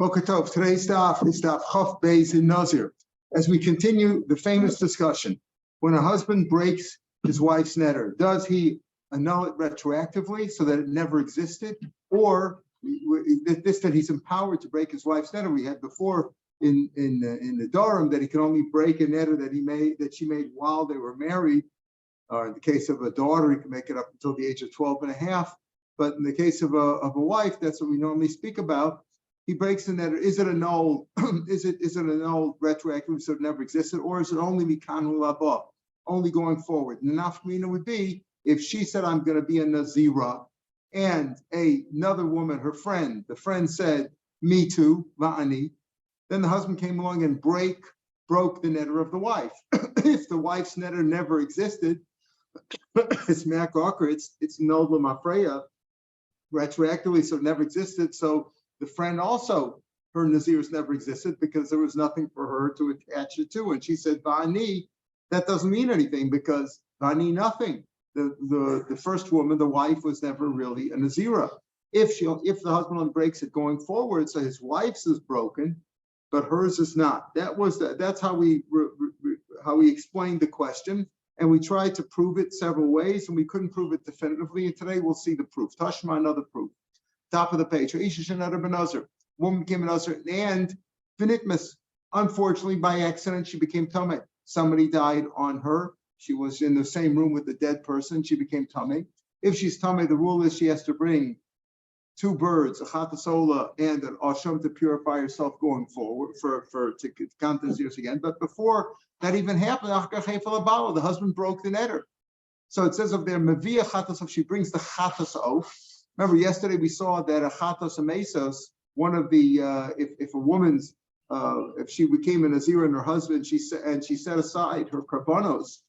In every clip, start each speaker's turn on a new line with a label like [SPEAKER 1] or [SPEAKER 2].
[SPEAKER 1] Boker Tov. Today's daf is Daf Chaf Beis in Nizir. As we continue the famous discussion, when a husband breaks his wife's netter, does he annul it retroactively so that it never existed, or that he's empowered to break his wife's netter? We had before in the Durham that he can only break a netter that she made while they were married. In the case of a daughter, he can make it up until the age of 12 and a half. But in the case of a wife, that's what we normally speak about. He breaks the netter. Is it annulled? Is it annulled retroactively so it never existed, or is it only mikanu laba, only going forward? And the nafkamina would be if she said, "I'm going to be a nazira," and another woman, her friend, the friend said, "Me too, va'ani." Then the husband came along and broke the netter of the wife. If the wife's netter never existed, it's makar, it's no lemafreya retroactively, so it never existed. So the friend also, her nazirs never existed because there was nothing for her to attach it to. And she said, "Vani," that doesn't mean anything because Vani, nothing. The first woman, the wife, was never really a nazira. If the husband only breaks it going forward, so his wife's is broken, but hers is not. That's how we explained the question, and we tried to prove it several ways, and we couldn't prove it definitively. And today we'll see the proof. Tashma, another proof. Top of the page. Woman became a nazir, and finitmas. Unfortunately, by accident, she became tameh. Somebody died on her. She was in the same room with the dead person. She became tameh. If she's tameh, the rule is she has to bring 2 birds, a chatasola and an asham, to purify herself going forward to count the nazirs again. But before that even happened, the husband broke the netter. So it says over there, mevia chatas, she brings the chatas oath. Remember, yesterday we saw that a chatas amesos, one of the if a woman's if she became a nazir and her husband, she set aside her karbonos.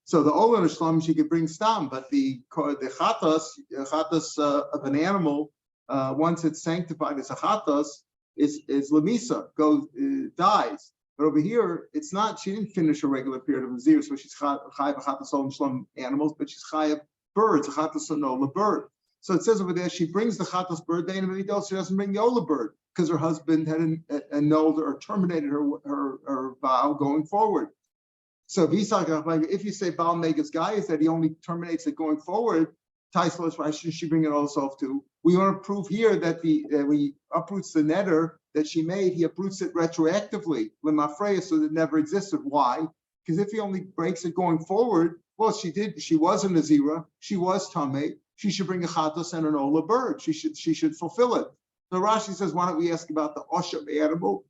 [SPEAKER 1] So the ola nishlam, she could bring stam, but the chatas of an animal, once it's sanctified as a chatas, is lamisa, dies. But over here, it's not. She didn't finish a regular period of nazir, so she's chayav chatas ola nishlam animals, but she's chayav birds, a chatas anola bird. So it says over there, she brings the chatas bird. She doesn't bring the ola bird because her husband had annulled or terminated her vow going forward. So if you say Baal Megas guy is that he only terminates it going forward, Taislos, why should she bring it all herself too? We want to prove here that when he uproots the netter that she made, he uproots it retroactively, lemafreya, so that it never existed. Why? Because if he only breaks it going forward, well, she was a nazira, she was tameh, she should bring a chatas and an ola bird. She should fulfill it. So Rashi says, why don't we ask about the osham animal?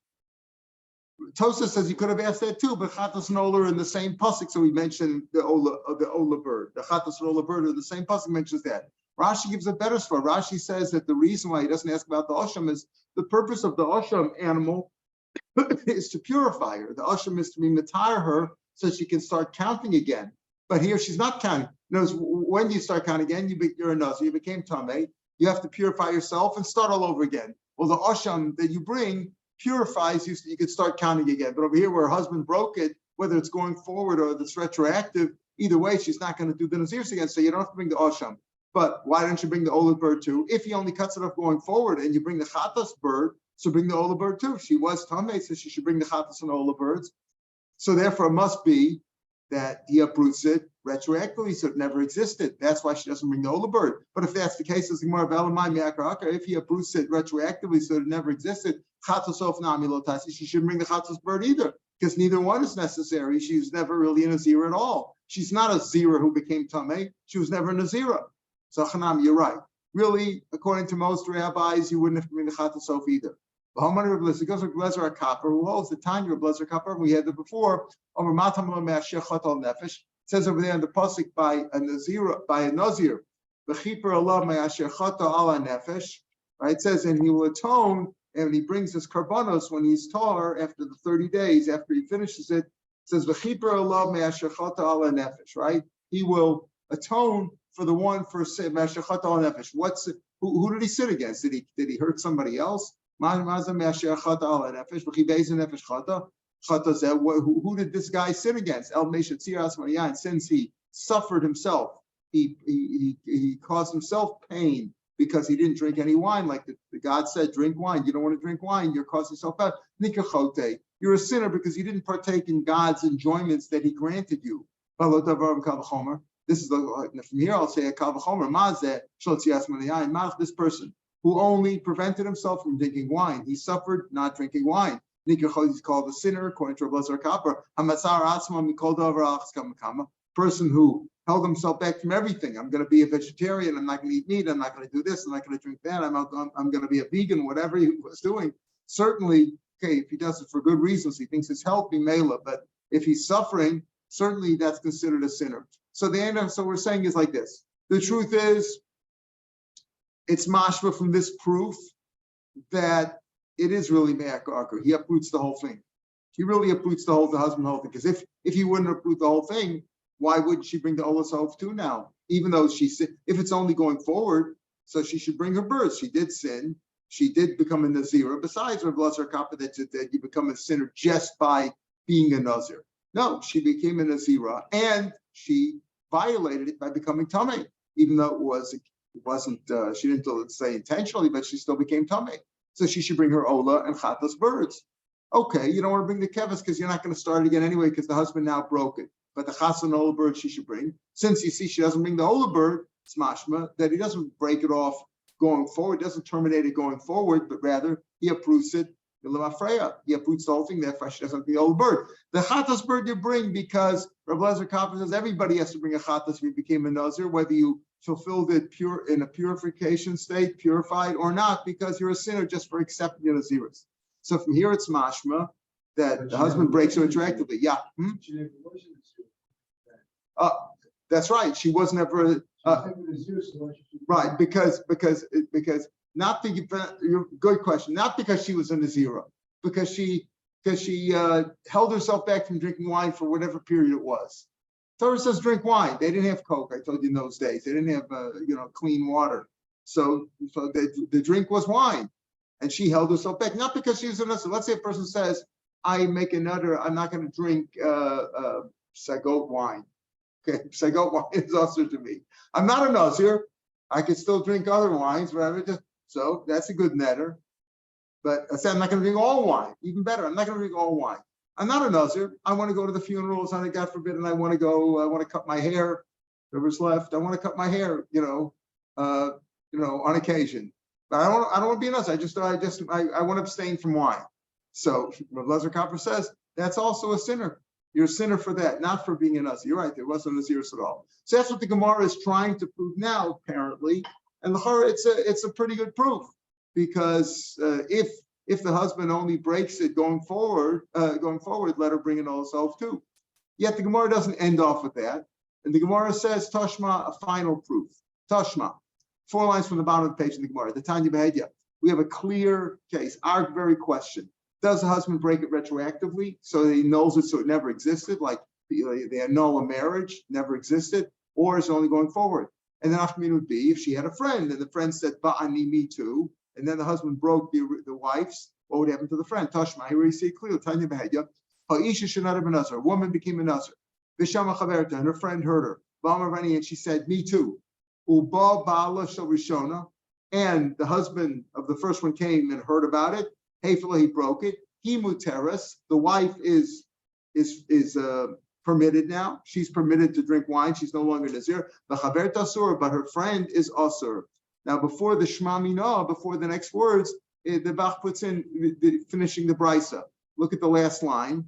[SPEAKER 1] Tosa says you could have asked that too, but chatas and ola are in the same pasuk, so we mentioned the ola bird. The chatas and ola bird are the same pasuk, mentions that. Rashi gives a better story. Rashi says that the reason why he doesn't ask about the osham is the purpose of the osham animal is to purify her. The osham is to be matar her so she can start counting again. But here she's not counting. Notice, when do you start counting again? You're a nazir, you became tameh. You have to purify yourself and start all over again. Well, the osham that you bring purifies you so you can start counting again. But over here, where her husband broke it, whether it's going forward or it's retroactive, either way, she's not going to do the nazirs again. So you don't have to bring the osham. But why don't you bring the ola bird too? If he only cuts it off going forward and you bring the chatas bird, so bring the ola bird too. She was tameh, so she should bring the chatas and ola birds. So therefore, it must be that he uproots it retroactively, so it never existed. That's why she doesn't bring the ola bird. But if that's the case, it's more of if he uproots it retroactively, so it never existed, she shouldn't bring the chatas bird either, because neither one is necessary. She's never really a nazira at all. She's not a zira who became tameh. She was never a nazira. So Chanam, you're right. Really, according to most rabbis, you wouldn't have to bring the chatas either. It goes with Blazer Kappa, who holds the Tanya of Blazer Kappa. We had it before. It says over there in the pasuk by a nazir, right? It says, and he will atone, and he brings his karbanos when he's tar after the 30 days after he finishes it. It says right? He will atone for the one for mashachat al nefesh. Who did he sin against? Did he hurt somebody else? Who did this guy sin against? Since he suffered himself, he caused himself pain because he didn't drink any wine, like the God said, drink wine. You don't want to drink wine, you're causing yourself bad. Nikachote, you're a sinner because you didn't partake in God's enjoyments that he granted you. This is from here I'll say a kavachomer. This person who only prevented himself from drinking wine, he suffered not drinking wine. He's called a sinner according to Rav Meir. Person who held himself back from everything. I'm going to be a vegetarian. I'm not going to eat meat. I'm not going to do this. I'm not going to drink that. I'm going to be a vegan. Whatever he was doing, certainly, okay, if he does it for good reasons, he thinks it's healthy, mela. But if he's suffering, certainly that's considered a sinner. So the end of so we're saying is like this. The truth is, it's mashma from this proof that it is really me'ak arker. He uproots the whole thing. He really uproots the husband whole thing. Because if he wouldn't uproot the whole thing, why wouldn't she bring the Olas Hov too now? Even though if it's only going forward, so she should bring her birth. She did sin. She did become a Nazir. Besides Rav Lazar Kappa that you become a sinner just by being a Nazir. No, she became a Nazira and she violated it by becoming Tameh, even though it wasn't, she didn't say intentionally, but she still became Tameh. So she should bring her Ola and Chatas birds. Okay, you don't want to bring the Kevis because you're not going to start it again anyway because the husband now broke it. But the Chas and Ola bird she should bring. Since you see she doesn't bring the Ola bird, it's mashma that he doesn't break it off going forward, doesn't terminate it going forward, but rather he approves it. He uproots the whole thing, therefore she doesn't have the old bird. The Chatas bird you bring because Rav Lezer Kappa says everybody has to bring a Chatas if you became a Nazir, whether you fulfilled it pure in a purification state, purified or not, because you're a sinner just for accepting the Naziris. So from here it's mashma that the husband breaks her retroactively. Yeah. That's right. She was never right because not the good question. Not because she was a Nazira, because she held herself back from drinking wine for whatever period it was. Torah says drink wine. They didn't have Coke. I told you in those days. They didn't have clean water. So the drink was wine, and she held herself back not because she was a Nazir. Let's say a person says, I'm not going to drink Sagot wine. Okay, Sagot wine is also to me. I'm not a Nazir. I can still drink other wines, whatever. So that's a good netter. But I said I'm not going to drink all wine. Even better, I'm not going to drink all wine. I'm not a Nazir. I want to go to the funerals, and God forbid, and I want to cut my hair. Whatever's left, I want to cut my hair. On occasion. But I don't want to be a Nazir. I want to abstain from wine. So Rav Lezer Kappa says that's also a sinner. You're a sinner for that, not for being a Nazir. You're right, there wasn't a Naziris at all. So that's what the Gemara is trying to prove now, apparently. And it's a pretty good proof, because if the husband only breaks it going forward, let her bring it all herself too. Yet the Gemara doesn't end off with that. And the Gemara says, Tashma, a final proof. Tashma, 4 lines from the bottom of the page in the Gemara, the Tanya Behedya. We have a clear case, our very question. Does the husband break it retroactively so that he knows it so it never existed, like they annul a marriage, never existed, or is it only going forward? And then after me would be if she had a friend and the friend said, Ba'ani, me too, and then the husband broke the wife's, what would happen to the friend? Tashma, here we see clearly, Tanya Behedya, Ha'isha should not have been a Nazir. A woman became a Nazir. Vishama Chaverta, and her friend heard her. Ba'amarani, and she said, me too. Uba Ba'ala Shel Rishona, and the husband of the first one came and heard about it. Hefela, he broke it. He muteris, the wife is permitted now. She's permitted to drink wine. She's no longer nazir. The chaver tasur, but her friend is asur. Now, before the shma mina, before the next words, the Bach puts in finishing the brisa. Look at the last line.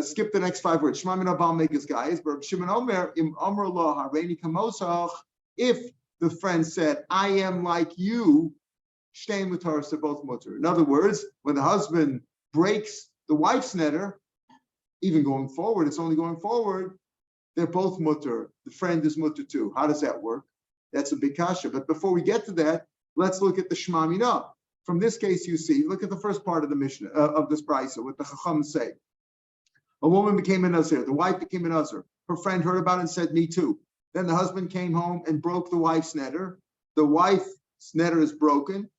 [SPEAKER 1] Skip the next 5 words. Shma mina bal megas guys. But Shimon Omer im Omer lo hareini kamosach. If the friend said, "I am like you," shtei mutaris, they're both mutar. In other words, when the husband breaks the wife's netter, even going forward, it's only going forward, they're both mutar. The friend is mutar too. How does that work? That's a big kasha. But before we get to that, let's look at the Shema Mina. From this case, you see, look at the first part of the Mishnah, of this brisa, what the Chacham say. A woman became a Nazir. The wife became a Nazir. Her friend heard about it and said, me too. Then the husband came home and broke the wife's netter. The wife's netter is broken,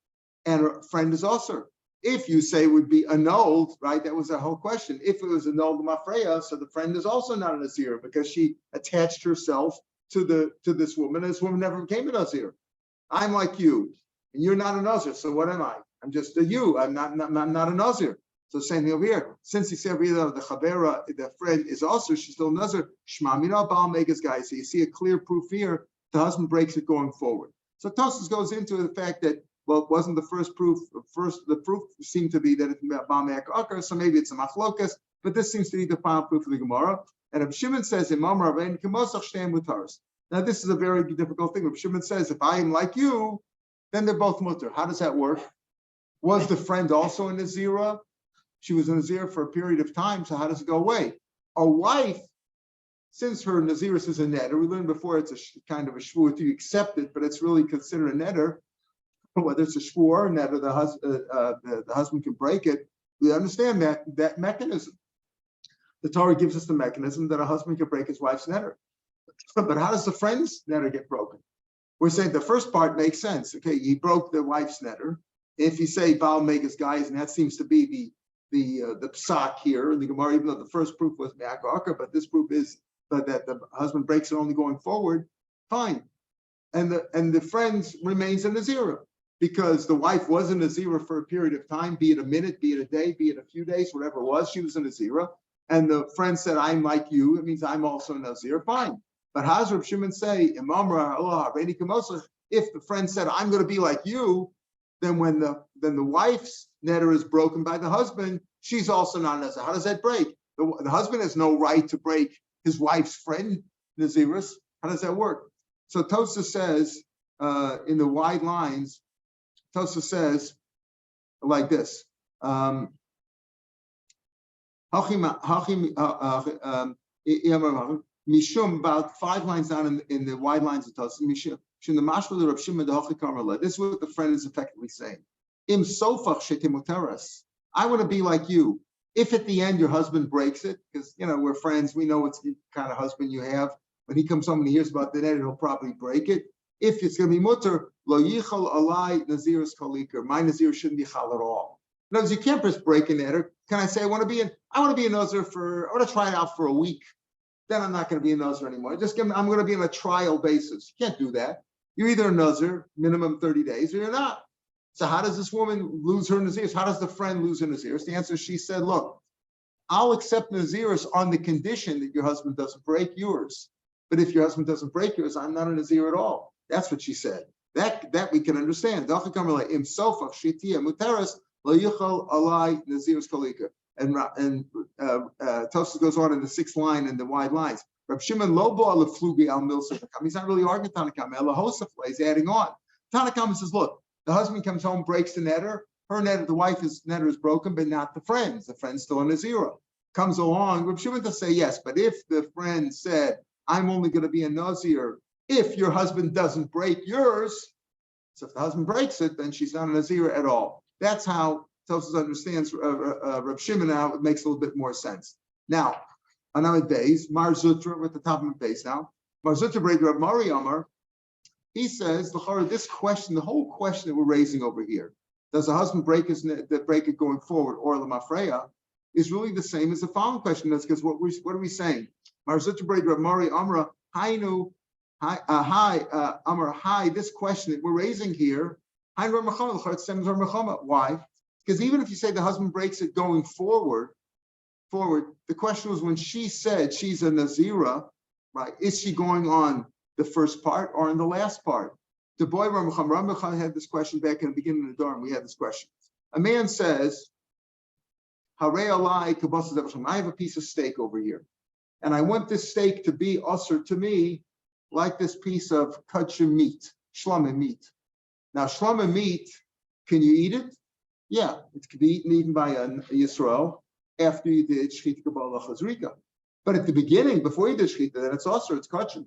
[SPEAKER 1] and her friend is also. If you say it would be annulled, right? That was the whole question. If it was annulled mafreya, so the friend is also not a Nazir because she attached herself to this woman, and this woman never became a Nazir. I'm like you, and you're not a Nazir. So what am I? I'm just a you. I'm not a Nazir. So same thing over here. Since he said the Chavera, the friend is also, she's still Nazir. Shma mina Baal Megas guys. So you see a clear proof here. The husband breaks it going forward. So Tosfos goes into the fact that, well, it wasn't the first proof. The proof seemed to be that it's Baal Me'ak Akar, so maybe it's a machlokas, but this seems to be the final proof of the Gemara. And Rav Shimon says, now this is a very difficult thing. Rav Shimon says, if I am like you, then they're both mutter. How does that work? Was the friend also a Nazira? She was a Nazir for a period of time, so how does it go away? A wife, since her Naziris is a netter, we learned before it's a kind of a shvur, you accept it, but it's really considered a netter. Whether it's a shvur or a netter, the husband can break it. We understand that mechanism. The Torah gives us the mechanism that a husband can break his wife's netter. But how does the friend's netter get broken? We're saying the first part makes sense. Okay, he broke the wife's netter. If you say Baal Megas guys, and that seems to be the psak here in the Gemara, even though the first proof was Me'ak Akar, but this proof is that the husband breaks it only going forward, fine. And the friend remains a Nazira because the wife was a Nazira for a period of time, be it a minute, be it a day, be it a few days, whatever it was, she was a Nazira. And the friend said, I'm like you, it means I'm also a Nazir, fine. But how does Rav Shimon say, if the friend said, I'm going to be like you, then when the wife's netter is broken by the husband, she's also not a Nazir. How does that break? The husband has no right to break his wife's friend, Naziris. How does that work? So Tosfos says, in the wide lines, Tosfos says like this. Mishum, about 5 lines down in the wide lines of Tosfos. Mishum, the mashma the Rav Shimon the Hochikamarla. This is what the friend is effectively saying. Im sofach shetemuteras. I want to be like you. If at the end your husband breaks it, because we're friends, we know what's the kind of husband you have. When he comes home and he hears about the net, he'll probably break it. If it's going to be mutter, lo yichal alai naziris kolikar. My nazir shouldn't be chal at all. In other words, you can't just break a netter. Can I say I want to be a nazir I want to try it out for a week. Then I'm not going to be a nazir anymore. I'm going to be on a trial basis. You can't do that. You're either a nazir, minimum 30 days, or you're not. So how does this woman lose her nazirs? How does the friend lose her nazirs? The answer is she said, look, I'll accept nazirs on the condition that your husband doesn't break yours. But if your husband doesn't break yours, I'm not a nazir at all. That's what she said. That we can understand. And Tosfos goes on in the 6th line in the wide lines. Rab Shimon lo bo al flugi al milsa. He's not really arguing Tanakam. He's adding on. Tanakam says, look, the husband comes home, breaks the netter. Her netter, the wife's netter is broken, but not the friend's. The friend's still in a zero. Comes along, Rab Shimon to say yes, but if the friend said, I'm only going to be a nazir if your husband doesn't break yours, so if the husband breaks it, then she's not a nazir at all. That's how Tosfos understands Rab Shimon now. It makes a little bit more sense. Now, another days, Mar Zutra, we're at the top of the base now. Mar Zutra break Rav Mari Amar. He says, this question, the whole question that we're raising over here, does the husband break it going forward or Lamafreya, is really the same as the following question. That's because what are we saying? Mar Zutra break Rav Mari Amra, Hainu, Amar, this question that we're raising here, why? Because even if you say the husband breaks it going forward, the question was when she said she's a Nazira, right? Is she going on the first part or in the last part? The boy Ramacham had this question back in the beginning of the dorm. We had this question. A man says, I have a piece of steak over here, and I want this steak to be usher to me like this piece of kosher meat, shlama meat. Now, shlama meat, can you eat it? Yeah, it can be eaten even by a Yisrael after you did Shechita Kabbalah Chazrika. But at the beginning, before you did Shechita, then it's also, it's kosher.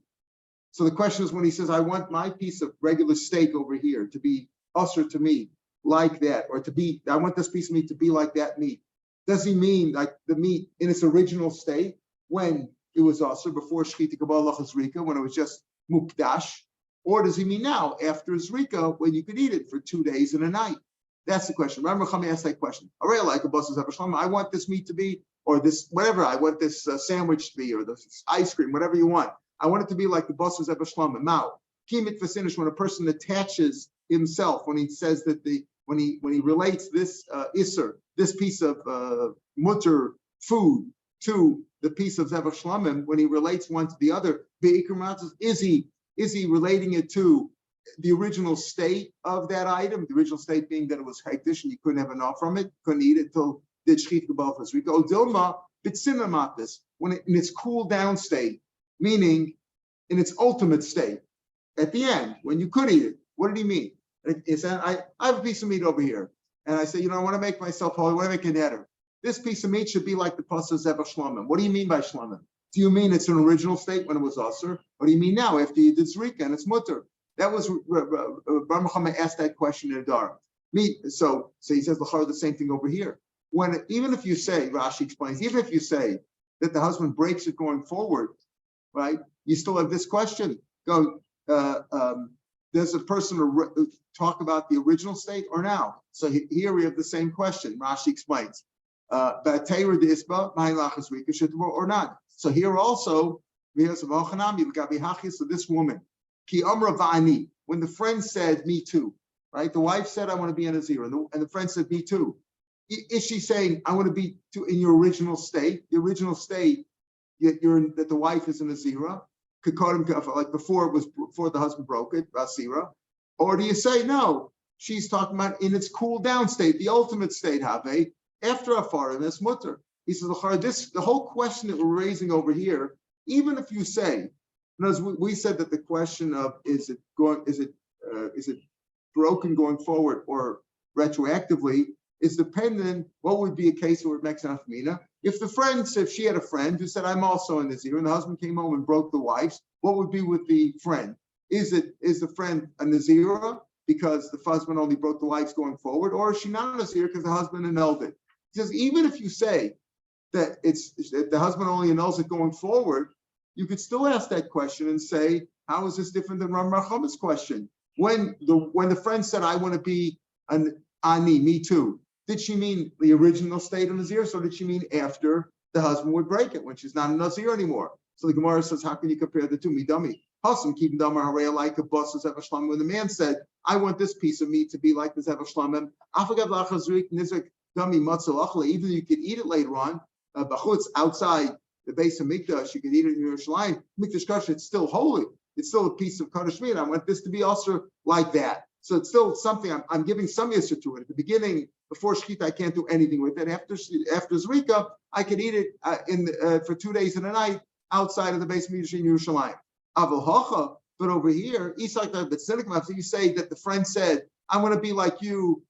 [SPEAKER 1] So the question is when he says, I want my piece of regular steak over here to be usher to me like that, or I want this piece of meat to be like that meat. Does he mean like the meat in its original state when it was usher, before Shechita Kabbalah Chazrika, when it was just mukdash? Or does he mean now, after Zrika, when you could eat it for 2 days and a night? That's the question. Remember, Chami asked that question. I want this meat to be, or this, whatever, I want this sandwich to be, or this ice cream, whatever you want. I want it to be like the Basar Zebashlam and Mao. Kimit Vasinish, when a person attaches himself, when he says that when he relates this Isser, this piece of mutter food to the piece of Zevach Shlamim, when he relates one to the other, is he relating it to the original state of that item, the original state being that it was hektish and you couldn't have enough from it, couldn't eat it till did shchit gebafas. We go dilma bitzinamatis, when it, in its cool down state, meaning in its ultimate state, at the end, when you could eat it. What did he mean? He said, I have a piece of meat over here, and I say, I want to make myself holy, I want to make an eder. This piece of meat should be like the pasuk Zevach Shlamim. What do you mean by Shlamim? Do you mean it's an original state when it was Asr? Or do you mean now after you did Zrika and it's mutter? That was Bar Muhammad asked that question in Adar. So he says the same thing over here. Even if you say, Rashi explains, even if you say that the husband breaks it going forward, right? You still have this question. Does a person talk about the original state or now? So here we have the same question. Rashi explains. Or not. So here also, so this woman, when the friend said, me too, right? The wife said, I want to be a Nazir, and the friend said, me too. Is she saying, I want to be in your original state, that the wife is a Nazira, like before the husband broke it, Basira? Or do you say, no, she's talking about in its cool down state, the ultimate state, Have, after Afar, and it's mutter. He says, the whole question that we're raising over here, even if you say, as we said that the question of is it broken going forward or retroactively is dependent. What would be a case where it makes an afmina? If she had a friend who said, I'm also a Nazir, and the husband came home and broke the wives, what would be with the friend? Is the friend a Nazira because the husband only broke the wives going forward, or is she not a Nazir because the husband annulled it? He says, even if you say that the husband only annuls it going forward, you could still ask that question and say, how is this different than Rav Meir Shapiro's question? When the friend said, I want to be an ani, me too, did she mean the original state of Nazir, or did she mean after the husband would break it, when she's not a Nazir anymore? So the Gemara says, how can you compare the two? Midami. When the man said, I want this piece of meat to be like the Zevach Shlamim, even you could eat it later on, outside the base of Mikdash, you could eat it in Yerushalayim. Mikdash Kasher, it's still holy. It's still a piece of Kaddish meat. I want this to be also like that. So it's still something, I'm giving some yisur to it. At the beginning, before Shechita, I can't do anything with it. After Zrika, I could eat it for 2 days and a night outside of the base of Mikdash in Yerushalayim. But over here, you say that the friend said, I want to be like you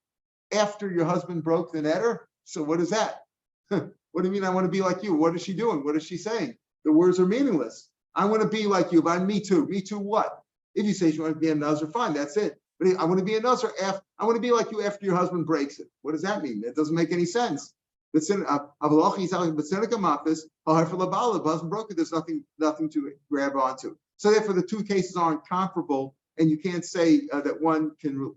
[SPEAKER 1] after your husband broke the netter. So what is that? What do you mean I want to be like you? What is she doing? What is she saying? The words are meaningless. I want to be like you, but me too. Me too what? If you say she wants to be a Nazir, fine, that's it. But I want to be a Nazir I want to be like you after your husband breaks it. What does that mean? That doesn't make any sense. The husband broke it, there's nothing to grab onto. So therefore the two cases aren't comparable, and you can't say that one can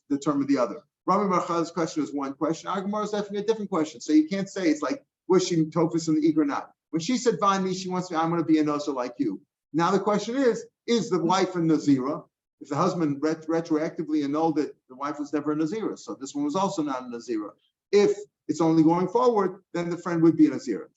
[SPEAKER 1] determine the other. Rami Barchal's question is one question. Agamar is definitely a different question. So you can't say it's like, was she tofus in the eager or not? When she said, Vani, she wants me, I'm going to be a Nazir like you. Now the question is the wife a Nazira? If the husband retroactively annulled it, the wife was never a Nazira. So this one was also not a Nazira. If it's only going forward, then the friend would be a Nazira.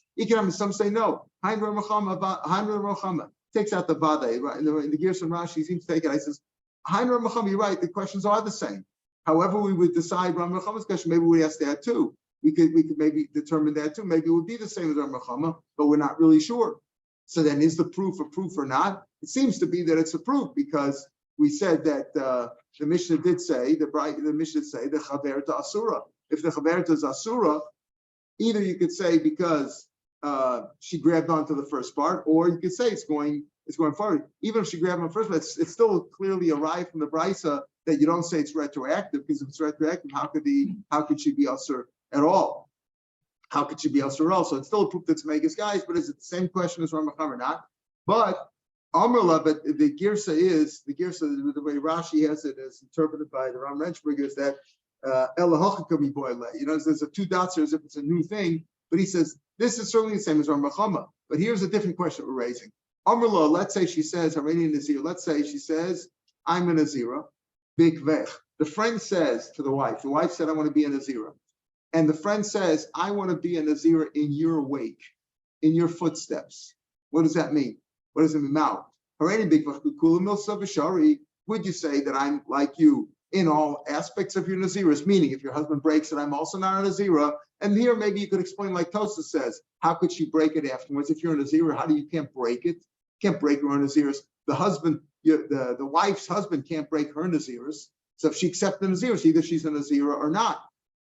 [SPEAKER 1] Some say no. Heinrich Rochama takes out the Vada. Right? In the Gershon Rashi, he seems to take it. I says, Heinrich Rochama, you're right, the questions are the same. However, we would decide Rav Meir Shapir's question, maybe we ask that too. We could maybe determine that too. Maybe it would be the same as Rav Meir Shapir, but we're not really sure. So then is the proof a proof or not? It seems to be that it's a proof, because we said that the Mishnah did say, the Mishnah say the Chaverta Asura. If the Chaverta is Asura, either you could say because she grabbed onto the first part, or you could say it's going forward. Even if she grabbed on first, but it's still clearly arrived from the Brisa that you don't say it's retroactive, because if it's retroactive, how could she be Asur at all? How could she be Asur at all? So it's still a proof that's Megas guys, but is it the same question as Ramacham or not? But Amrla, but the Girsa, the way Rashi has it as interpreted by the Ram Renshberg, is that there's a two dots here as if it's a new thing, but he says this is certainly the same as Ramachama. But here's a different question we're raising. Amrullah, let's say she says, Hareni Nazir, let's say she says, I'm a Nazira, big vech. The friend says to the wife said, I want to be a Nazira. And the friend says, I want to be a Nazira in your wake, in your footsteps. What does that mean? What does it mean? Now, Hareni big vech, would you say that I'm like you in all aspects of your Naziris? Meaning, if your husband breaks it, I'm also not a Nazira. And here, maybe you could explain, like Tosa says, how could she break it afterwards? If you're a Nazira, how do you can't break it? Can't break her Naziris. The husband, the wife's husband can't break her Naziris. So if she accepts the Naziris, either she's a Nazira or not.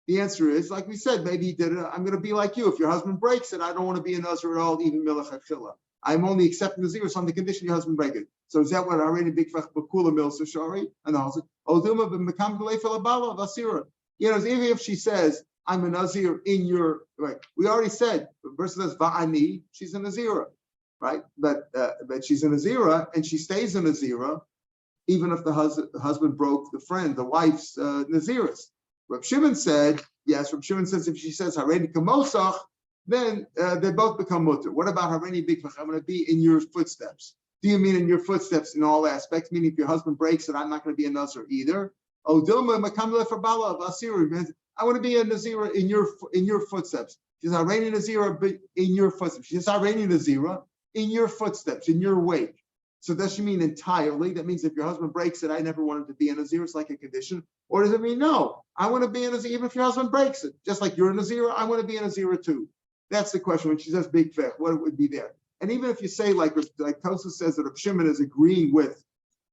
[SPEAKER 1] The answer is, like we said, maybe he did it. I'm going to be like you. If your husband breaks it, I don't want to be a Nazir at all, even Milach Achila. I'm only accepting Naziris on the condition your husband break it. So is that what already big fech bakula milsa shari? And also, Oduma b'mekam g'leifel abala vasira. Even if she says, I'm a Nazir in your, right? We already said, the person says va'ani, she's a Nazira, right? But she's a Nazira and she stays a Nazira, even if the husband broke the wife's Naziris. Rav Shimon said, yes, Rav Shimon says if she says Hareni Kamosach, then they both become mutter. What about Hareni Bikvach? I'm going to be in your footsteps. Do you mean in your footsteps in all aspects? Meaning if your husband breaks it, I'm not going to be a Nazir either. Oh, Dilma Makamle for Bala of Asir. I want to be a Nazira in your footsteps. She says Hareni Nazira in your footsteps. She says Hareni Nazira in your footsteps, in your wake. So does she mean entirely? That means if your husband breaks it, I never wanted to be a Nazir. It's like a condition. Or does it mean no? I want to be a Nazir even if your husband breaks it. Just like you're a Nazir, I want to be a Nazir too. That's the question. When she says big fech, what would be there? And even if you say like Tosa says that Rav Shimon is agreeing with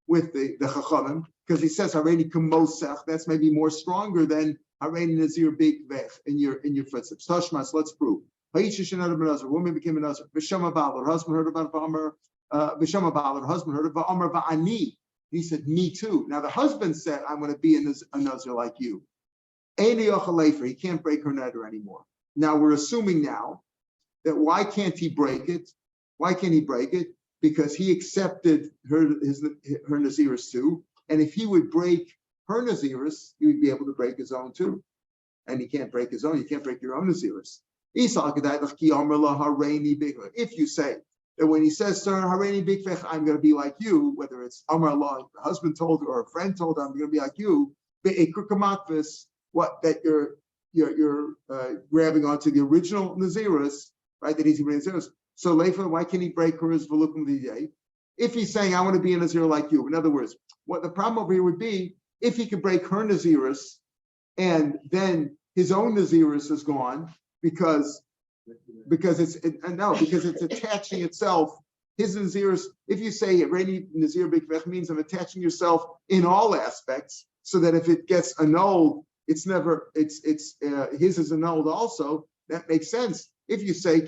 [SPEAKER 1] the Chachamim, because he says Hareni Kamosech, that's maybe more stronger than Hareni Nazir big vech in your footsteps. Tashmas, let's prove. Woman became a Nazir. V'shama Bal, her husband heard about V'amar. V'shama Bal, her husband heard about V'amar V'ani. He said, me too. Now the husband said, I'm going to be a Nazir like you. He can't break her neder anymore. Now we're assuming now that why can't he break it? Why can't he break it? Because he accepted her Naziris too. And if he would break her Naziris, he would be able to break his own too. And he can't break his own. You can't break your own Naziris. If you say that when he says, sir, Hareni Bikvech, I'm going to be like you, whether it's Amar Allah, the husband told her or a friend told her, I'm going to be like you, what that you're grabbing onto the original Naziris, right? That he's Naziris. So Leifa, why can't he break her as Velukum V'yeh? If he's saying, I want to be a Nazir like you. In other words, what the problem over here would be, if he could break her Naziris, and then his own Naziris is gone, because it's attaching itself. His Naziris, if you say Hareni Nazir Big Vech means of attaching yourself in all aspects, so that if it gets annulled, his is annulled also. That makes sense. If you say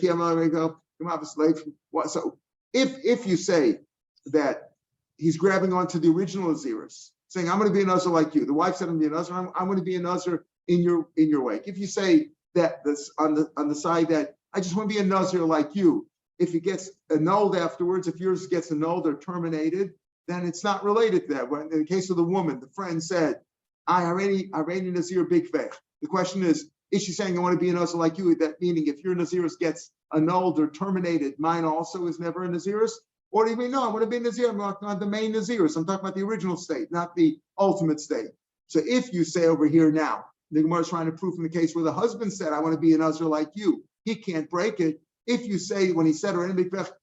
[SPEAKER 1] so if you say that he's grabbing onto the original Naziris, saying I'm going to be a Nazir like you. The wife said I'm going to be a Nazir. I'm going to be a Nazir in your wake. If you say that this on the side that I just want to be a Nazir like you, if it gets annulled afterwards, if yours gets annulled or terminated, then it's not related to that. When in the case of the woman, the friend said, I already Nazir big fech. The question is she saying I want to be a Nazir like you? That meaning if your Naziris gets annulled or terminated, mine also is never a Naziris? Or do you mean, no, I want to be a Nazir, I'm not the main Naziris. I'm talking about the original state, not the ultimate state. So if you say over here now, the Gemara is trying to prove in the case where the husband said, I want to be a Nazir like you, he can't break it. If you say when he said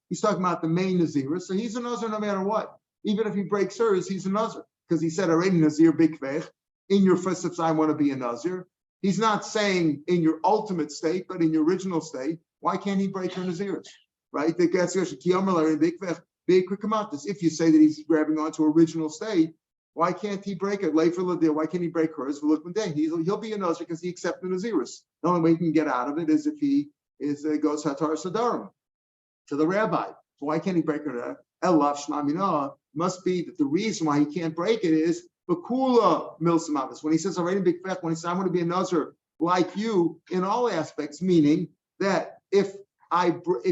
[SPEAKER 1] he's talking about the main Nazir, so he's a Nazir no matter what. Even if he breaks hers, he's a Nazir. Because he said already Nazir big vech, in your footsteps I want to be a Nazir. He's not saying in your ultimate state, but in your original state, why can't he break her Naziris? Right? If you say that he's grabbing onto original state, why can't he break it? Why can't he break hers? He'll be a Nazir because he accepted Naziris. The only way he can get out of it is if he goes Hatar Sadarim to the rabbi. So why can't he break her? Elav Shmamina must be that the reason why he can't break it is Bakula Milsamavis. When he says already big fech, when he says I'm going to be a Nazir like you in all aspects, meaning that if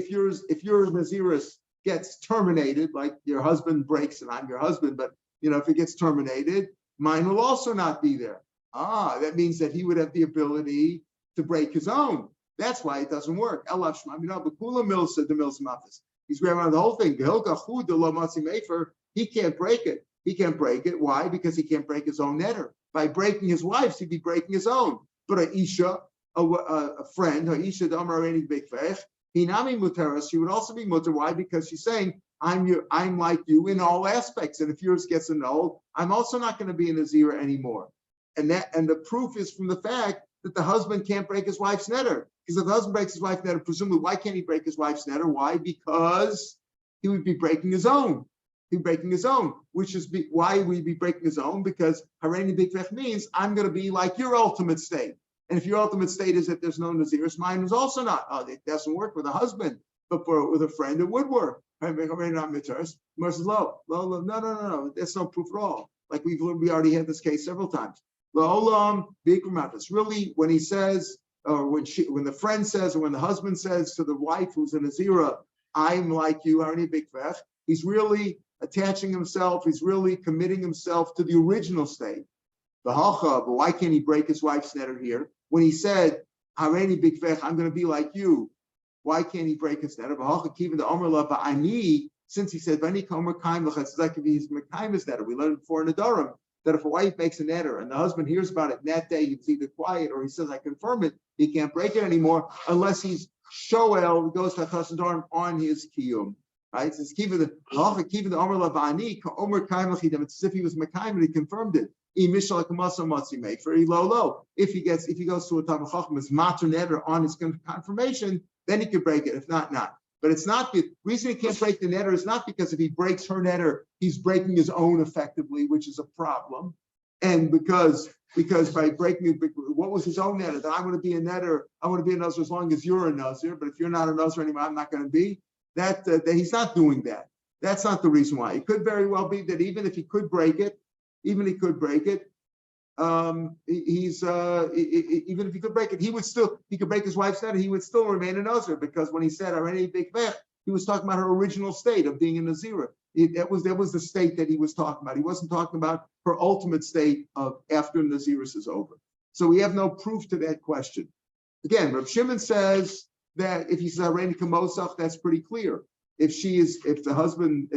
[SPEAKER 1] your Naziris gets terminated, like your husband breaks and I'm your husband, but if it gets terminated, mine will also not be there. That means that he would have the ability to break his own. That's why it doesn't work. He's grabbing on the whole thing. He can't break it. He can't break it. Why? Because he can't break his own netter. By breaking his wife's, he'd be breaking his own. But a Isha, a friend, a Isha Damarani Bikvech, Hinami Muteras, she would also be mutter. Why? Because she's saying, I'm like you in all aspects. And if yours gets annulled, I'm also not going to be a Nazir anymore. And the proof is from the fact that the husband can't break his wife's netter. Because if the husband breaks his wife's netter, presumably, why can't he break his wife's netter? Why? Because he would be breaking his own. He'd be breaking his own, which is why we'd be breaking his own, because Hareni Bikvech means I'm going to be like your ultimate state. And if your ultimate state is that there's no Naziris, mine is also not. It doesn't work with a husband, but with a friend, it would work. Mercy low. No. That's no proof at all. Like we already had this case several times. Really, when he says, or when the friend says, or when the husband says to the wife who's in Nazira, I'm like you, Hareni Bikvech, he's really attaching himself, he's really committing himself to the original state. But why can't he break his wife's netter here? When he said, Hareni Bikvech, I'm going to be like you, why can't he break his netter? Since he said, it's like if he's Mekayim's netter. We learned before in the Durham that if a wife makes a netter and the husband hears about it, and that day he's either quiet or he says, I confirm it, he can't break it anymore unless he's Shoel, goes to Chassan Durham on his Kiyum. Right? It's kiva the Omer Lavani, Omer Kaim Lachidem. It's as if he was Mekayim and he confirmed it. If he goes to a Talmud Chacham, his mater netter on his confirmation, then he could break it. If not, not. But it's not the reason he can't break the netter is not because if he breaks her netter, he's breaking his own effectively, which is a problem. And because by breaking it, what was his own netter? That I'm going to be a netter, I want to be a Nazir as long as you're a Nazir, but if you're not a Nazir anymore, I'm not going to be. That he's not doing that. That's not the reason why. It could very well be that even if he could break it, even if he could break it, even if he could break it, he could break his wife's netter, he would still remain a Nazir, because when he said Hareni Bikvech, he was talking about her original state of being a Nazira. That was the state that he was talking about. He wasn't talking about her ultimate state of after Naziris is over. So we have no proof to that question. Again, Rav Shimon says that if he says Hareni Kamosach, that's pretty clear. If the husband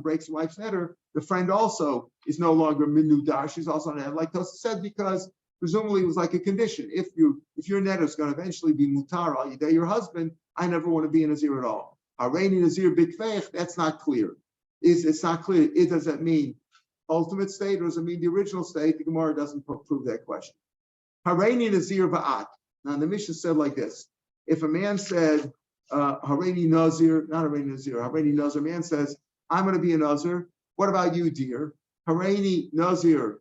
[SPEAKER 1] breaks the wife's netter, the friend also is no longer minudar. She's also on it, like Tosa said, because presumably it was like a condition. If your netter is going to eventually be mutar al yidei your husband, I never want to be a Nazir at all. Hareni Nazir Bikvech, that's not clear. It's not clear. Does that mean ultimate state or does it mean the original state? The Gemara doesn't prove that question. Hareni Nazir Ba'at. Now the Mishnah said like this. If a man said, Hareni Nazir, not Hareni Nazir, Hareni Nazir, man says, I'm going to be a Nazir. What about you, dear? Hareni Nazir,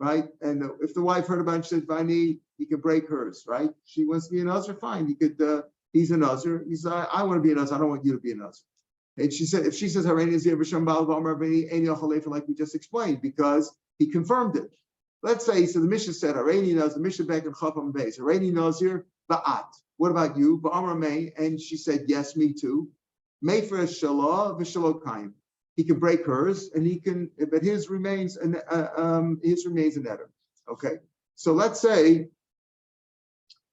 [SPEAKER 1] right? And if the wife heard about it, she said, Vani, he can break hers, right? She wants to be a Nazir, fine. He could, he's a Nazir. He's, I want to be a Nazir. I don't want you to be a Nazir. And she said, if she says, Hareni Nazir, V'shem Baal V'amar V'ni, Ein Yochel Lefer, like we just explained, because he confirmed it. Let's say, so the Mishnah said, Hareni Nazir, the Mishnah back in Chafam Beis, Hareni Nazir, Ba'at. What about you? Ba'amar May, and she said, yes, me too. Mefer Shalah V'Shalo Kaim. He can break hers, and he can, but his remains a netter. Okay, so let's say,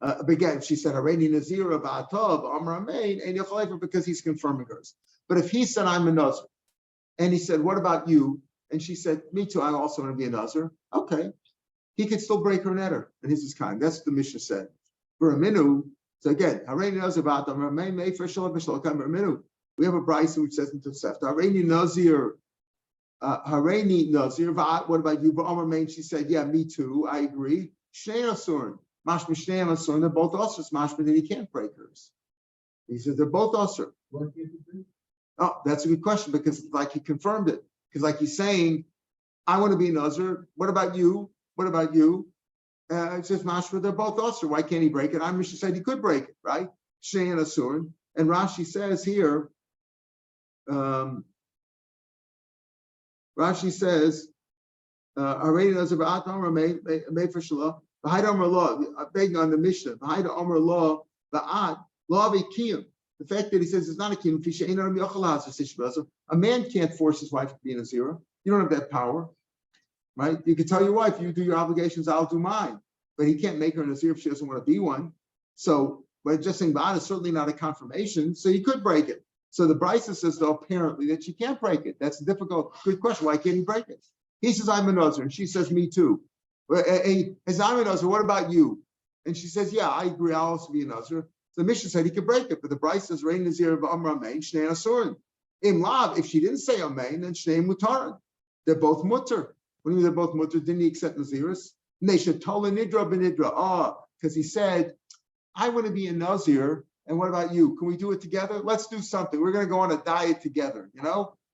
[SPEAKER 1] again, she said, Hareni Nazira Ba'atav Amar May, and Yochalefer, because he's confirming hers. But if he said, I'm a Nazir, and he said, what about you? And she said, me too, I also want to be a Nazir. Okay, he could still break her netter, and his is kind. That's what the Mishnah said. For a minu. So again, Hareni Nazir Ba'atav Amar May, Mefer Shalah V'Shalo Kaim minu. We have a brisa which says in Tosefta, Hareni Nazir, what about you? But Amar Main, she said, yeah, me too, I agree. Shnei Asurin, Mashma Shnei Asurin, they're both Asurs, Mashma, then he can't break hers. He said, they're both Asur. Oh, that's a good question, because like he confirmed it. Because like he's saying, I want to be Nazir, what about you? What about you? It says, Mashma, they're both Asur, why can't he break it? Mishnah said he could break it, right? Shnei Asurin. And Rashi says here, Rashi says, begging on the Mishnah, the fact that he says it's not a kiyum, a man can't force his wife to be in a zero. You don't have that power, right? You can tell your wife, you do your obligations, I'll do mine. But he can't make her in a zero if she doesn't want to be one. So, but just saying Ba'at is certainly not a confirmation, so he could break it. So the Brisa says, though, apparently that she can't break it. That's a good question. Why can't he break it? He says, I'm a Nazir, and she says, me too. As I'm a Nazir, what about you? And she says, yeah, I agree, I'll also be a Nazir. So the Mishnah said he could break it, but the Brisa says, Rein Nazir of Amr Amein, Shnei Asurin. Im Lav, if she didn't say Amein, then Shnei Mutarin. They're both mutter. When they're both mutter, didn't he accept Naziris? And they should tell a Nidra benidra. Because he said, I want to be a Nazir. And what about you? Can we do it together? Let's do something. We're going to go on a diet together.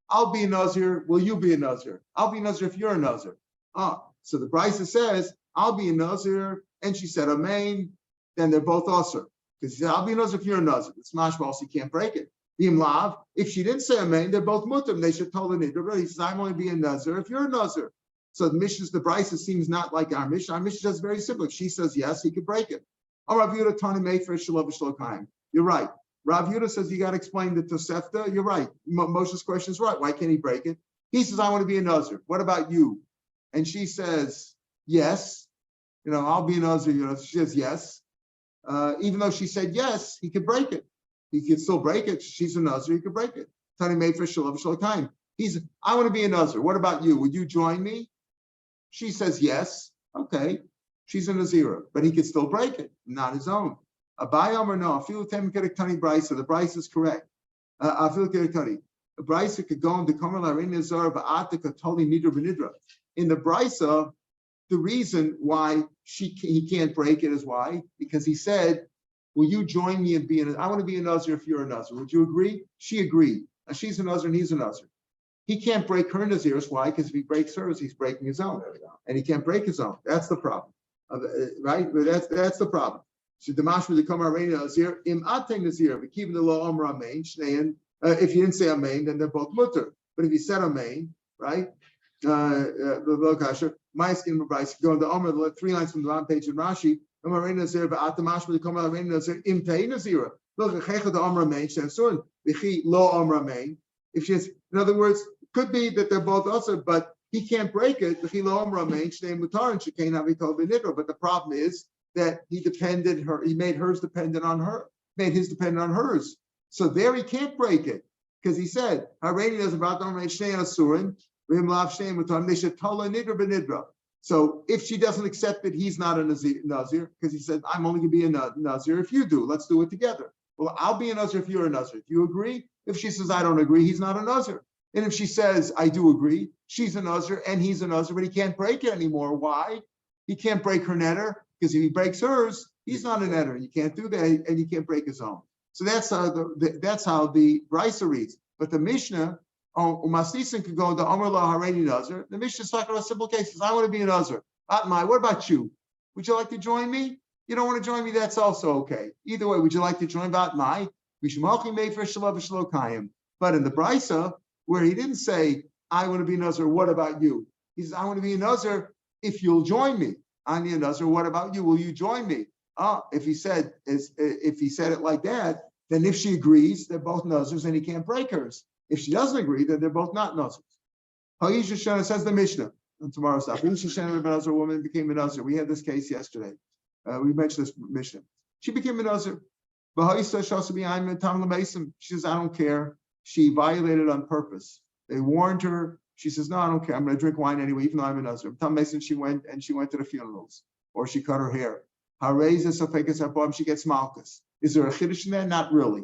[SPEAKER 1] I'll be a Nazir. Will you be a Nazir? I'll be a Nazir if you're a Nazir. So the Brisa says, I'll be a Nazir. And she said, Amen. Then they're both Asr. Because he said, I'll be a Nazir if you're a Nazir. It's mashmal, so you can't break it. Lav, if she didn't say Amen, they're both Mutim. They should tell the Nidra. He says, I'm only being a Nazir if you're a Nazir. So the Mishnah, the Brisa seems not like our Mishnah. Our Mishnah is very simple. If she says yes, he could break it. Rav Yehuda Tani Mefer Shalom Shlokaim. You're right. Rav Yehuda says you got to explain the Tosefta. You're right. Moshe's question is right. Why can't he break it? He says, I want to be a Nazir. What about you? And she says, yes. I'll be a Nazir. She says yes. Even though she said yes, he could break it. He could still break it. She's a Nazir. He could break it. Tani Mefer Shalom Shlokaim. I want to be a Nazir. What about you? Would you join me? She says yes. Okay. She's a Nazira, but he could still break it, not his own. Abayam or no? Brisa. The Brisa is correct. The Brisa could go into Kamal Nizar Ba'atika Toli Nidra Benidra. In the Brisa, the reason why he can't break it is why? Because he said, will you join me and I want to be a Nazir if you're a Nazir. Would you agree? She agreed. She's a Nazir and he's a Nazir. He can't break her Naziris. Why? Because if he breaks hers, he's breaking his own. And he can't break his own. That's the problem. Right? That's the problem. So the mashma the kamar nazir im ateng nazir. We keep the law amr amein shnein. If you didn't say amein, then they're both mutter. But if you said amein, right? The low kasher. My skin brayse go the amr 3 lines from the bottom page in Rashi. Amar nazir but mashma the kamar nazir im tei nazir. Look chechad the amr amein shnein son v'chi lo amr amein. If she's, in other words, could be that they're both also, but he can't break it. But the problem is that he made hers dependent on her, made his dependent on hers. So there he can't break it because he said, so if she doesn't accept it, he's not a Nazir because he said, I'm only going to be a Nazir if you do. Let's do it together. Well, I'll be a Nazir if you're a Nazir. Do you agree? If she says, I don't agree, he's not a Nazir. And if she says, I do agree, she's a Nazir and he's a Nazir, but he can't break it anymore. Why? He can't break her netter because if he breaks hers, he's not a netter. You can't do that and he can't break his own. So that's how the Brisa reads. But the Mishnah, Masnisin could go to Amar La Hareni Nazir. The Mishnah is talking about simple cases. I want to be a Nazir. What about you? Would you like to join me? You don't want to join me, that's also okay. Either way, would you like to join Vatmai? But in the Brisa, where he didn't say, I want to be a Nazir, what about you? He says, I want to be a Nazir if you'll join me. I'm a Nazir, what about you? Will you join me? If he said it like that, then if she agrees, they're both Nazirs and he can't break hers. If she doesn't agree, then they're both not Nazirs. Ha'isha Shana says the Mishnah on tomorrow's stuff. Ha'isha Shana, a Nazir woman, became a Nazir. We had this case yesterday. We mentioned this Mishnah. She became a Nazir. She says, I don't care. She violated on purpose. They warned her. She says, no, I don't care. I'm going to drink wine anyway, even though I'm a Nazir. She went to the funerals, or she cut her hair. She gets malchus. Is there a chiddush in that? Not really.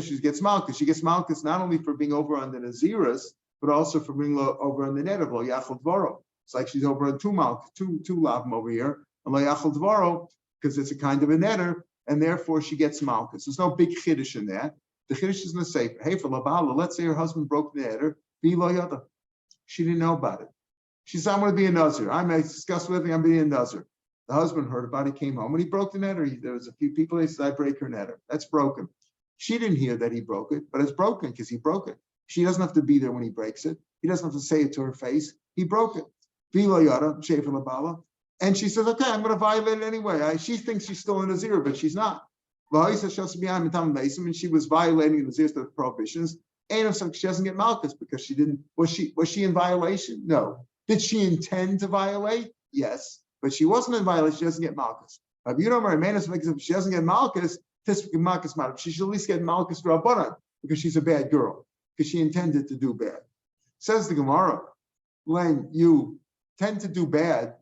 [SPEAKER 1] She gets malchus. She gets malchus not only for being over on the Naziras, but also for being over on the net of Lo Yachal Dvaro. It's like she's over on two lavim over here, and Lo Yachal Dvaro, because it's a kind of a netter, and therefore she gets malchus. There's no big chiddush in that. The chiddush is in the sefer. Hey, for labala, let's say her husband broke the netter. Be lo yada. She didn't know about it. She said, I'm going to be a Nazir. I may discuss with me, I'm being a Nazir. The husband heard about it, came home. When he broke the netter, there was a few people, they said, I break her netter. That's broken. She didn't hear that he broke it, but it's broken because he broke it. She doesn't have to be there when he breaks it. He doesn't have to say it to her face. He broke it. Vila yada, shefer labala. And she says, okay, I'm going to violate it anyway. She thinks she's still a Nazir, but she's not. And she was violating the Nazir's prohibitions. And she doesn't get malchus because she didn't. Was she in violation? No. Did she intend to violate? Yes. But she wasn't in violation. She doesn't get malchus. If she doesn't get malchus, she should at least get malchus rabbanan. because she's a bad girl, because she intended to do bad. Says the Gemara, when you tend to do bad,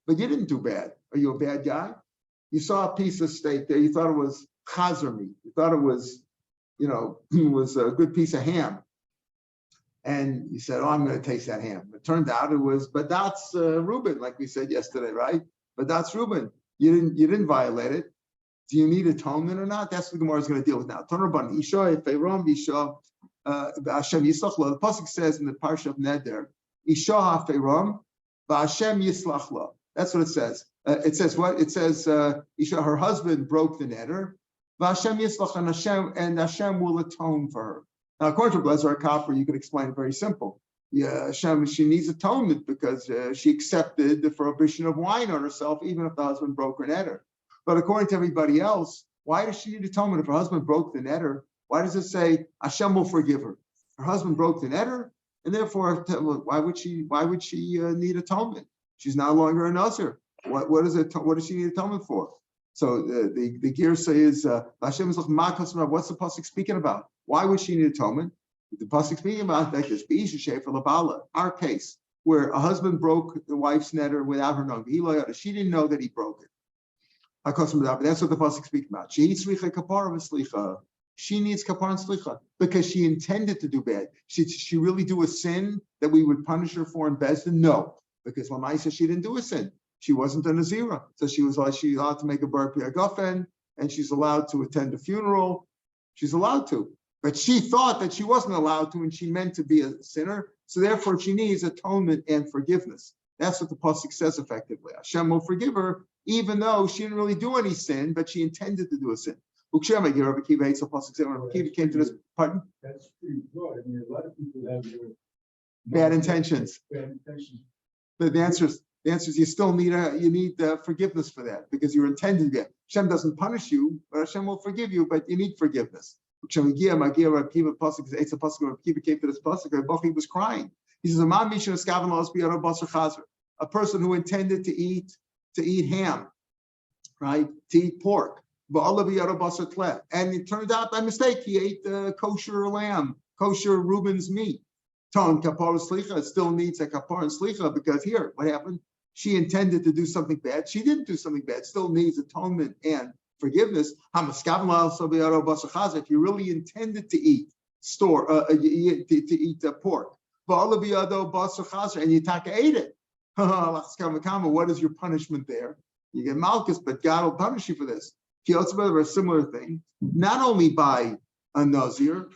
[SPEAKER 1] but you didn't do bad, are you a bad guy? You saw a piece of steak there, you thought it was chazer meat, you thought it was, was a good piece of ham. And you said, I'm going to taste that ham. It turned out it was, but that's Reuben, like we said yesterday, right? But that's Reuben. You didn't violate it. Do you need atonement or not? That's what the Gemara is going to deal with now. The pasuk says in the parsha of Neder, Isha ha'feiram v'Hashem yislach lo. That's what it says. It says what? It says Isha, her husband broke the neder, v'Hashem yislach, and Hashem will atone for her. Now, according to Blezer Copper, you could explain it very simple. Yeah, Hashem, she needs atonement because she accepted the prohibition of wine on herself, even if the husband broke her neder. But according to everybody else, why does she need atonement if her husband broke the neder? Why does it say Hashem will forgive her? Her husband broke the neder, and therefore, why would she need atonement? She's no longer a Nazir. What does she need atonement for? So the gear says Hashem is like Makos. What's the pasuk speaking about? Why would she need atonement? The pasuk speaking about like this, our case, where a husband broke the wife's neder without her knowing. She didn't know that he broke it. That's what the pasuk speaks about. She needs kapara and slicha because she intended to do bad. Should she really do a sin that we would punish her for in Bezdin? No, because Lamaisa she didn't do a sin. She wasn't a Nazira, so she's allowed to make a bar piagafen, and she's allowed to attend a funeral. She's allowed to, but she thought that she wasn't allowed to, and she meant to be a sinner. So therefore, she needs atonement and forgiveness. That's what the pasuk says effectively. Hashem will forgive her, even though she didn't really do any sin, but she intended to do a sin. Rav Kiva hates the pasuk. Rav Kiva came to this. Pardon?
[SPEAKER 2] That's pretty broad. I mean, a lot of people have
[SPEAKER 1] bad intentions. But the answer is you still need forgiveness for that because you're intending it. Hashem doesn't punish you, but Hashem will forgive you. But you need forgiveness. Rav Kiva came to this pasuk. Rav was crying. He says, a person who intended to eat ham, right? To eat pork. And it turned out by mistake he ate kosher lamb, kosher Reuben's meat. Ton kapara slicha still needs a kapara and slicha because here, what happened? She intended to do something bad. She didn't do something bad. Still needs atonement and forgiveness. If you really intended to eat pork, and you ate it. What is your punishment there? You get malchus, but God will punish you for this. A similar thing, not only by a Nazir,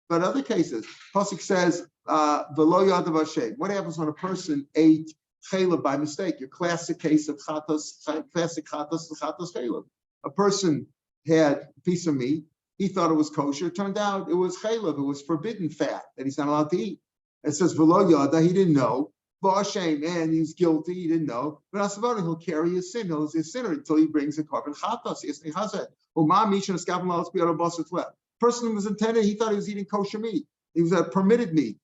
[SPEAKER 1] but other cases. Pasuk says, "V'lo yadav Hashem." What happens when a person ate chaylev by mistake? Your classic case of chatos chaylev. A person had a piece of meat. He thought it was kosher. It turned out it was chaylev. It was forbidden fat that he's not allowed to eat. It says v'lo yada. He didn't know. V'ashem, and he's guilty. He didn't know. But asavani, he'll carry his sin. He'll be a sinner until he brings a korban chatos. Person who was intended, he thought he was eating kosher meat. He was permitted meat.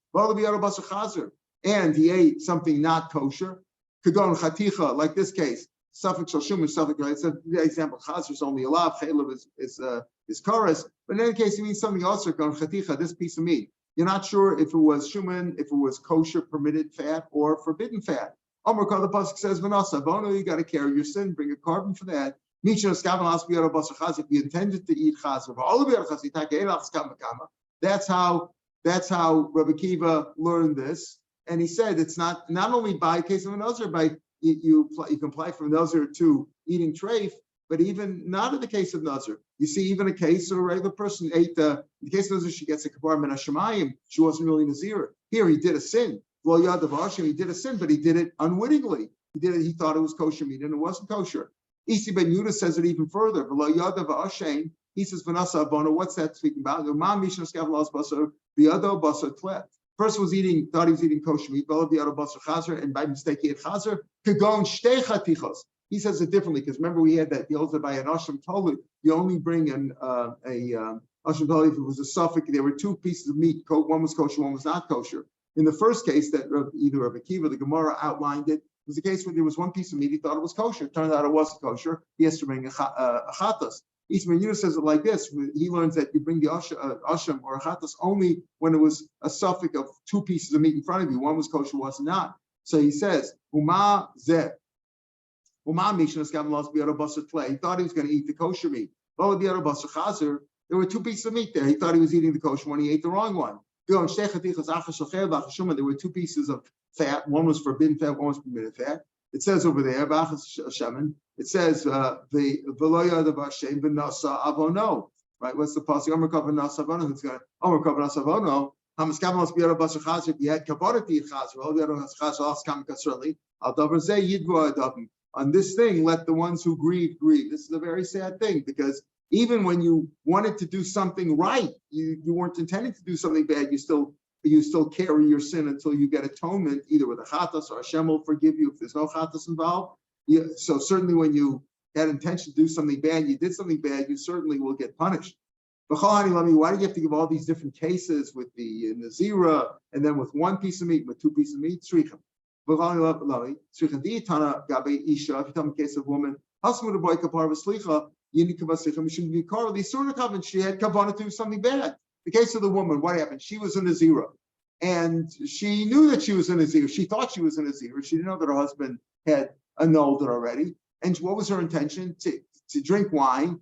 [SPEAKER 1] And he ate something not kosher. Like this case. Suffix shal suffix, right? So the example, chazer is only allowed, chaylev is chorus. But in any case, it means something else. This piece of meat. You're not sure if it was shuman, if it was kosher, permitted fat, or forbidden fat. Amar the pasuk says, "V'nasa bono." You got to carry your sin, bring a carbon for that. If you intended to eat chazer, that's how Rabbi Kiva learned this, and he said it's not only by case of a nazir, by you can apply from nazir to eating treif, but even not in the case of nazir. You see, even a case of a regular person ate in the case of nazir, she gets a kapar min hashemayim. She wasn't really nazir. Here he did a sin. Well, he did a sin, but he did it unwittingly. He did it. He thought it was kosher meat, and it wasn't kosher. Isi ben Yudah says it even further. He says, "V'nasa abono." What's that speaking about? The person was thought he was eating kosher meat, and by mistake he ate chazer. He says it differently because remember we had that he holds it by an ashram tolu. You only bring an ashram tolu if it was a suffix. There were two pieces of meat. One was kosher, one was not kosher. In the first case that either Rabbi Kiva or the Gemara outlined it, was the case where there was one piece of meat, he thought it was kosher. It turned out it wasn't kosher. He has to bring a chatas. Ismail Yunus says it like this. He learns that you bring the asham or achatas only when it was a suffix of two pieces of meat in front of you. One was kosher, one was not. So he says, Uma zeh. Uma mishnah skam lost biyado basar tleh. He thought he was going to eat the kosher meat. Lo biyado basar chazer. There were two pieces of meat there. He thought he was eating the kosher one. He ate the wrong one. There were two pieces of fat. One was forbidden fat, one was permitted fat. It says over there, it says the veloya the bashem v'nasa avono. Right? What's the pasuk? Omer kav v'nasa avono. Who's going? Omer kav v'nasa avono. Hamaskamas biyado basar chazer. If you had kavarati chazer, all biyado chazer askam kasrali. Al davar zeh yidva Dapim. On this thing, let the ones who grieve grieve. This is a very sad thing because even when you wanted to do something right, you weren't intending to do something bad. You still carry your sin until you get atonement, either with a chatas or Hashem will forgive you if there's no chatas involved. So certainly when you had intention to do something bad, you did something bad, you certainly will get punished. Why do you have to give all these different cases with the Nazira and then with one piece of meat, with two pieces of meat? Sricham. If you tell me the case of a woman, she had kavanah to do something bad. The case of the woman, what happened? She was a Nazira, and she knew that she was a Nazira. She thought she was a Nazira. She didn't know that her husband had annulled it already. And what was her intention? To drink wine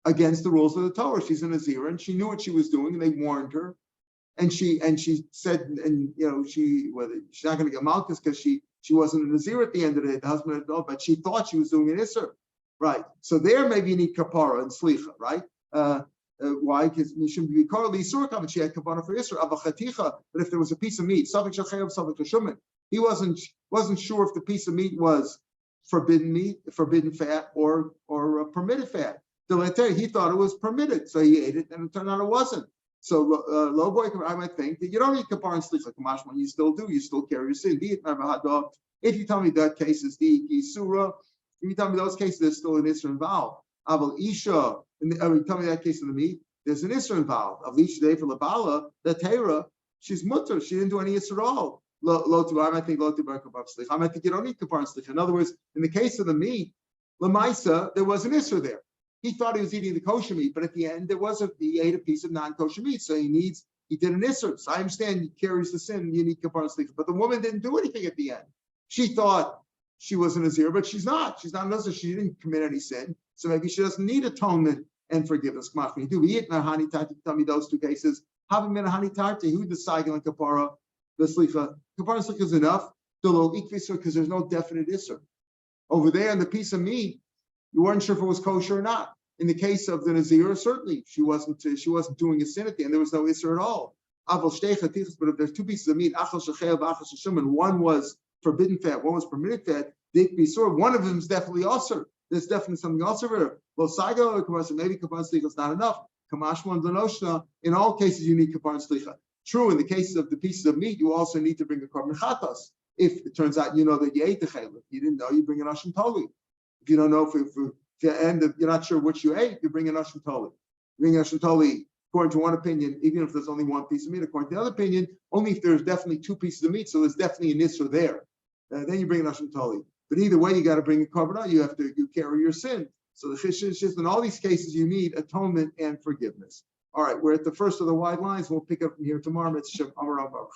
[SPEAKER 1] against the rules of the Torah. She's a Nazira, and she knew what she was doing, and they warned her. And she said, and she's not going to get malchus because she wasn't a Nazir at the end of the day. The husband had no, but she thought she was doing an Isser. Right. So there maybe you need kapara and slicha, right? Why? Because you shouldn't be called Isur, but she had kapara for Isser. But if there was a piece of meat, he wasn't sure if the piece of meat was forbidden fat, or permitted fat. He thought it was permitted, so he ate it, and it turned out it wasn't. So, low boy, I might think that you don't need kapara and slicha. Kamash, when you still do, you still carry your sin. If you tell me that case is the surah, if you tell me those cases, there's still an Isra involved. Aval Isha, you tell me that case of the meat, there's an Isra involved. Aval Isha Day for Labala, the Tera, she's mutter, she didn't do any Isra at all. I might think you don't need kapara and slicha. In other words, in the case of the meat, Lamaisa, there was an Isra there. He thought he was eating the kosher meat, but at the end he ate a piece of non-kosher meat, so he did an Isser. So I understand he carries the sin, you need kapara and slicha. But the woman didn't do anything at the end. She thought she was a Nazir, but she's not. She's not a Nazir. She didn't commit any sin, so maybe she doesn't need atonement and forgiveness. Tell me those two cases. Having been a hani tarti, who decided on kapara the slicha? Kapara and slicha is enough. Because there's no definite Isser. Over there in the piece of meat, you weren't sure if it was kosher or not. In the case of the Nazir, certainly she wasn't doing a sin at the end. There was no Isser at all. But if there's two pieces of meat, one was forbidden fat, one was permitted fat, one of them is definitely Asr. There's definitely something else over there. Maybe kapara and slicha is not enough. In all cases, you need kapara and slicha. True, in the case of the pieces of meat, you also need to bring a korban chatas. If it turns out that you ate the chaylev, you didn't know, you bring an asham toli. If you don't know if you're not sure which you ate, you bring an asham toli. Bring an asham toli according to one opinion, even if there's only one piece of meat. According to the other opinion, only if there's definitely two pieces of meat, so there's definitely an isra there. Then you bring an asham toli. But either way, you got to bring a korbanah. You carry your sin. So the chish is just in all these cases you need atonement and forgiveness. All right, we're at the first of the wide lines. We'll pick up from here tomorrow. It's Shem Amar Rav Meir.